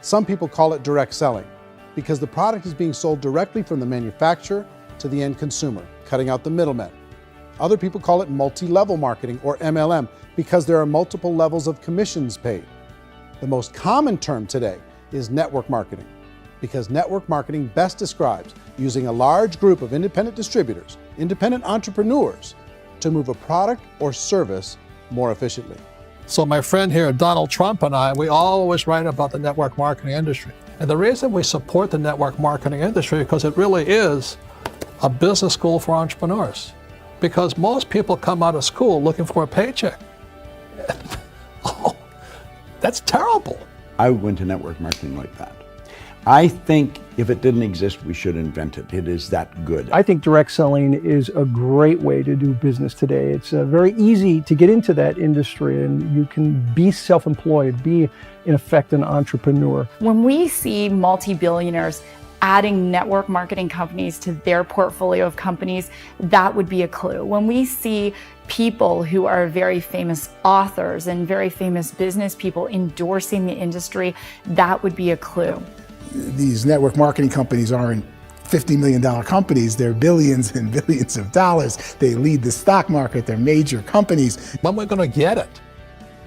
Some people call it direct selling because the product is being sold directly from the manufacturer to the end consumer, cutting out the middlemen. Other people call it multi-level marketing, or MLM, because there are multiple levels of commissions paid. The most common term today is network marketing, because network marketing best describes using a large group of independent distributors, independent entrepreneurs, to move a product or service more efficiently. So my friend here, Donald Trump, and I, we always write about the network marketing industry. And the reason we support the network marketing industry is because it really is a business school for entrepreneurs. Because most people come out of school looking for a paycheck. Oh, that's terrible. I went to network marketing like that. I think if it didn't exist, we should invent it. It is that good. I think direct selling is a great way to do business today. It's very easy to get into that industry, and you can be self-employed, be in effect an entrepreneur. When we see multi-billionaires adding network marketing companies to their portfolio of companies, that would be a clue. When we see people who are very famous authors and very famous business people endorsing the industry, that would be a clue. These network marketing companies aren't $50 million companies, they're billions and billions of dollars. They lead the stock market, they're major companies. When we're going to get it?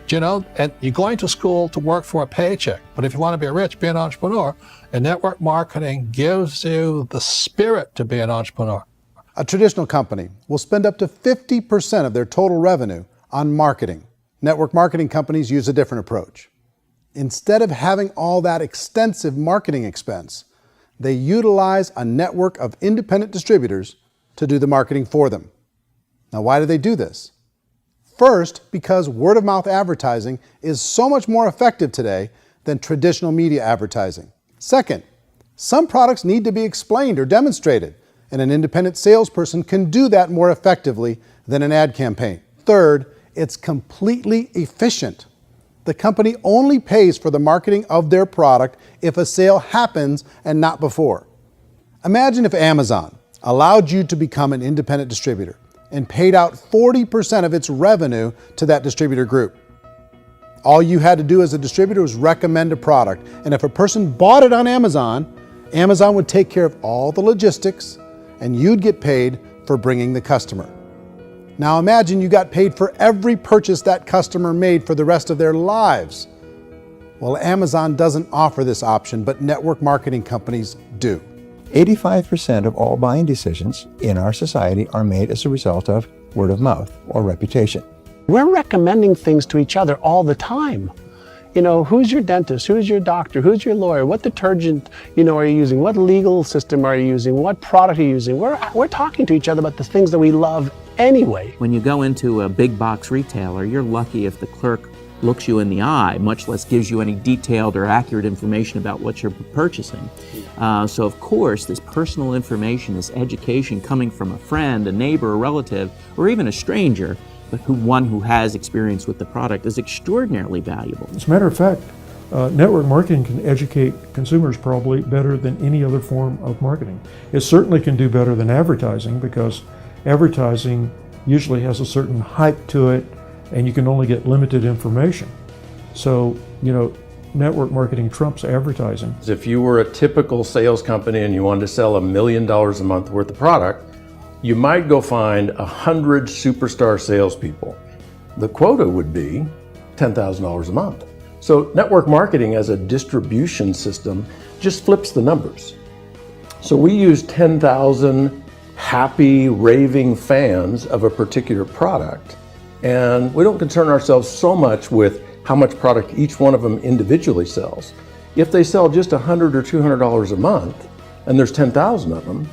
You know, and you're going to school to work for a paycheck, but if you want to be rich, be an entrepreneur, and network marketing gives you the spirit to be an entrepreneur. A traditional company will spend up to 50% of their total revenue on marketing. Network marketing companies use a different approach. Instead of having all that extensive marketing expense, they utilize a network of independent distributors to do the marketing for them. Now, why do they do this? First, because word-of-mouth advertising is so much more effective today than traditional media advertising. Second, some products need to be explained or demonstrated, and an independent salesperson can do that more effectively than an ad campaign. Third, it's completely efficient. The company only pays for the marketing of their product if a sale happens and not before. Imagine if Amazon allowed you to become an independent distributor and paid out 40% of its revenue to that distributor group. All you had to do as a distributor was recommend a product, and if a person bought it on Amazon, Amazon would take care of all the logistics and you'd get paid for bringing the customer. Now imagine you got paid for every purchase that customer made for the rest of their lives. Well, Amazon doesn't offer this option, but network marketing companies do. 85% of all buying decisions in our society are made as a result of word of mouth or reputation. We're recommending things to each other all the time. You know, who's your dentist? Who's your doctor? Who's your lawyer? What detergent, are you using? What legal system are you using? What product are you using? We're talking to each other about the things that we love anyway. When you go into a big box retailer, you're lucky if the clerk looks you in the eye, much less gives you any detailed or accurate information about what you're purchasing. So of course, this personal information, this education coming from a friend, a neighbor, a relative, or even a stranger, but one who has experience with the product is extraordinarily valuable. As a matter of fact, network marketing can educate consumers probably better than any other form of marketing. It certainly can do better than advertising, because advertising usually has a certain hype to it and you can only get limited information. So, network marketing trumps advertising. If you were a typical sales company and you wanted to sell $1 million a month worth of product, you might go find 100 superstar salespeople. The quota would be $10,000 a month. So network marketing as a distribution system just flips the numbers. So we use 10,000 happy, raving fans of a particular product, and we don't concern ourselves so much with how much product each one of them individually sells. If they sell just $100 or $200 a month, and there's 10,000 of them,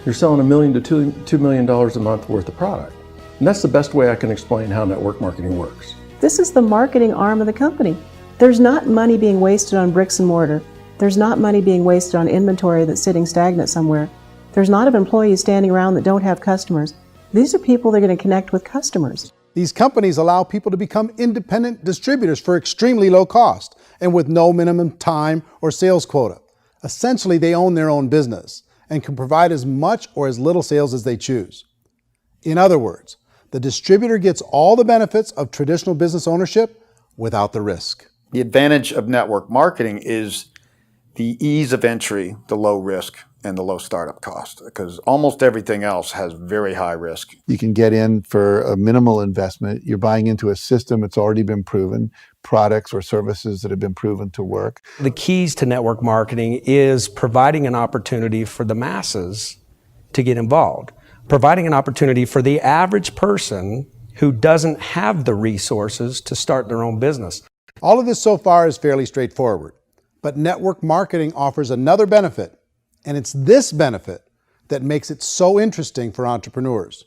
you're selling $1 million to $2 million a month worth of product. And that's the best way I can explain how network marketing works. This is the marketing arm of the company. There's not money being wasted on bricks and mortar. There's not money being wasted on inventory that's sitting stagnant somewhere. There's not of employees standing around that don't have customers. These are people that are going to connect with customers. These companies allow people to become independent distributors for extremely low cost and with no minimum time or sales quota. Essentially, they own their own business and can provide as much or as little sales as they choose. In other words, the distributor gets all the benefits of traditional business ownership without the risk. The advantage of network marketing is the ease of entry, the low risk, and the low startup cost, because almost everything else has very high risk. You can get in for a minimal investment. You're buying into a system that's already been proven, products or services that have been proven to work. The keys to network marketing is providing an opportunity for the masses to get involved, providing an opportunity for the average person who doesn't have the resources to start their own business. All of this so far is fairly straightforward, but network marketing offers another benefit, and it's this benefit that makes it so interesting for entrepreneurs.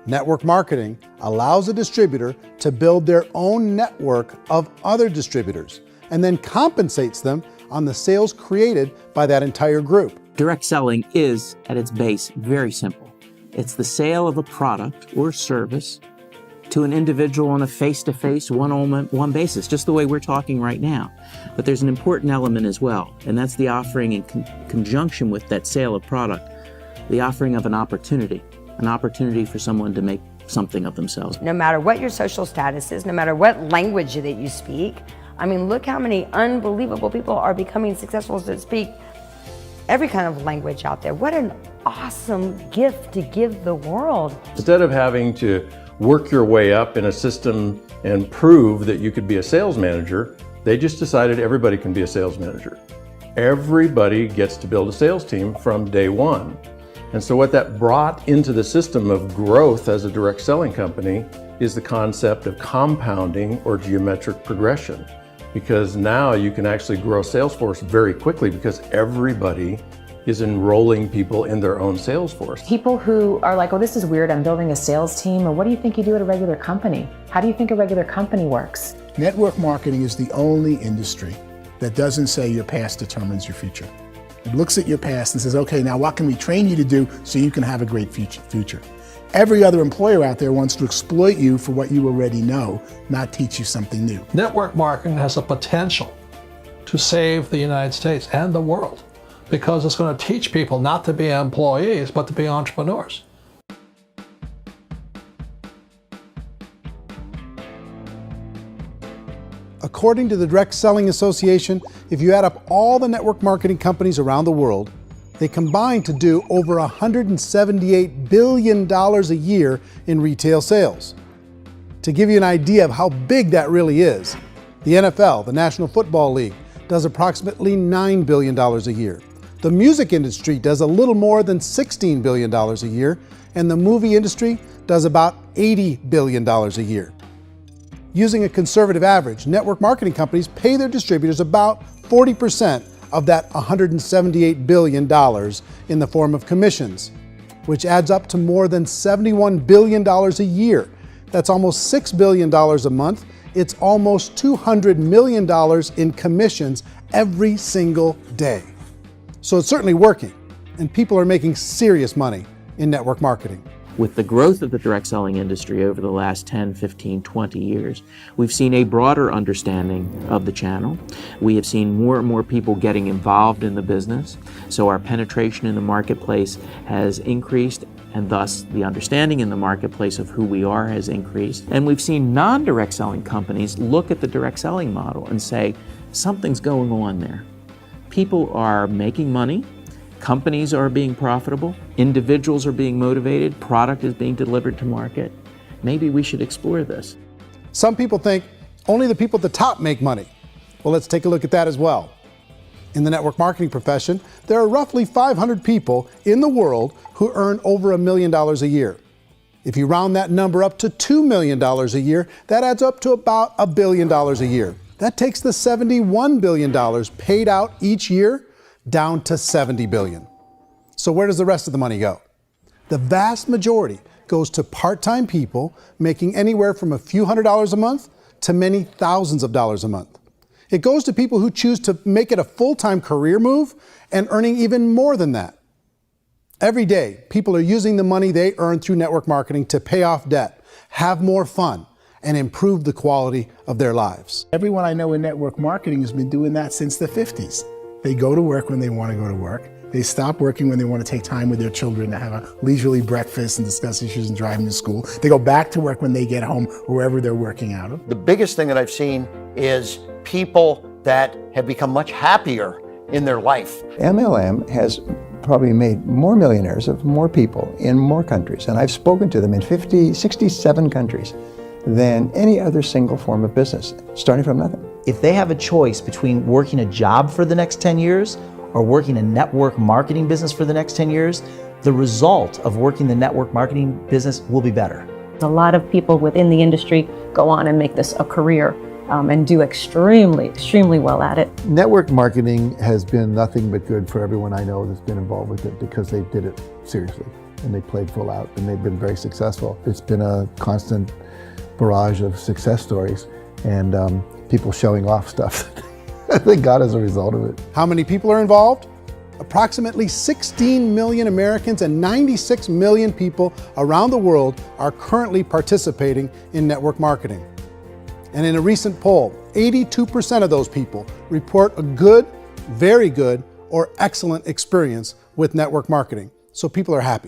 Network marketing allows a distributor to build their own network of other distributors and then compensates them on the sales created by that entire group. Direct selling is, at its base, very simple. It's the sale of a product or service to an individual on a face-to-face, one-on-one basis, just the way we're talking right now. But there's an important element as well, and that's the offering in conjunction with that sale of product, the offering of an opportunity for someone to make something of themselves. No matter what your social status is, no matter what language that you speak, I mean, look how many unbelievable people are becoming successful that speak every kind of language out there. What an awesome gift to give the world. Instead of having to work your way up in a system and prove that you could be a sales manager, they just decided everybody can be a sales manager. Everybody gets to build a sales team from day one. And so what that brought into the system of growth as a direct selling company is the concept of compounding or geometric progression. Because now you can actually grow sales force very quickly because everybody is enrolling people in their own sales force. People who are like, oh, this is weird, I'm building a sales team, or what do you think you do at a regular company? How do you think a regular company works? Network marketing is the only industry that doesn't say your past determines your future. It looks at your past and says, okay, now what can we train you to do so you can have a great future? Every other employer out there wants to exploit you for what you already know, not teach you something new. Network marketing has the potential to save the United States and the world because it's going to teach people not to be employees, but to be entrepreneurs. According to the Direct Selling Association, if you add up all the network marketing companies around the world, they combine to do over $178 billion a year in retail sales. To give you an idea of how big that really is, the NFL, the National Football League, does approximately $9 billion a year. The music industry does a little more than $16 billion a year, and the movie industry does about $80 billion a year. Using a conservative average, network marketing companies pay their distributors about 40% of that $178 billion in the form of commissions, which adds up to more than $71 billion a year. That's almost $6 billion a month. It's almost $200 million in commissions every single day. So it's certainly working, and people are making serious money in network marketing. With the growth of the direct selling industry over the last 10, 15, 20 years, we've seen a broader understanding of the channel. We have seen more and more people getting involved in the business, so our penetration in the marketplace has increased, and thus the understanding in the marketplace of who we are has increased. And we've seen non-direct selling companies look at the direct selling model and say, something's going on there. People are making money, companies are being profitable, individuals are being motivated, product is being delivered to market. Maybe we should explore this. Some people think only the people at the top make money. Well, let's take a look at that as well. In the network marketing profession, there are roughly 500 people in the world who earn over $1 million a year. If you round that number up to $2 million a year, that adds up to about $1 billion a year. That takes the $71 billion paid out each year down to $70 billion. So where does the rest of the money go? The vast majority goes to part-time people making anywhere from a few $100s a month to many thousands of dollars a month. It goes to people who choose to make it a full-time career move and earning even more than that. Every day, people are using the money they earn through network marketing to pay off debt, have more fun, and improve the quality of their lives. Everyone I know in network marketing has been doing that since the 50s. They go to work when they want to go to work. They stop working when they want to take time with their children to have a leisurely breakfast and discuss issues and drive them to school. They go back to work when they get home, wherever they're working out of. The biggest thing that I've seen is people that have become much happier in their life. MLM has probably made more millionaires of more people in more countries, and I've spoken to them in 67 countries, than any other single form of business, starting from nothing. If they have a choice between working a job for the next 10 years or working a network marketing business for the next 10 years, the result of working the network marketing business will be better. A lot of people within the industry go on and make this a career and do extremely well at it. Network marketing has been nothing but good for everyone I know that's been involved with it because they did it seriously and they played full out and they've been very successful. It's been a constant barrage of success stories and people showing off stuff that they got as a result of it. How many people are involved? Approximately 16 million Americans and 96 million people around the world are currently participating in network marketing. And in a recent poll, 82% of those people report a good, very good, or excellent experience with network marketing. So people are happy.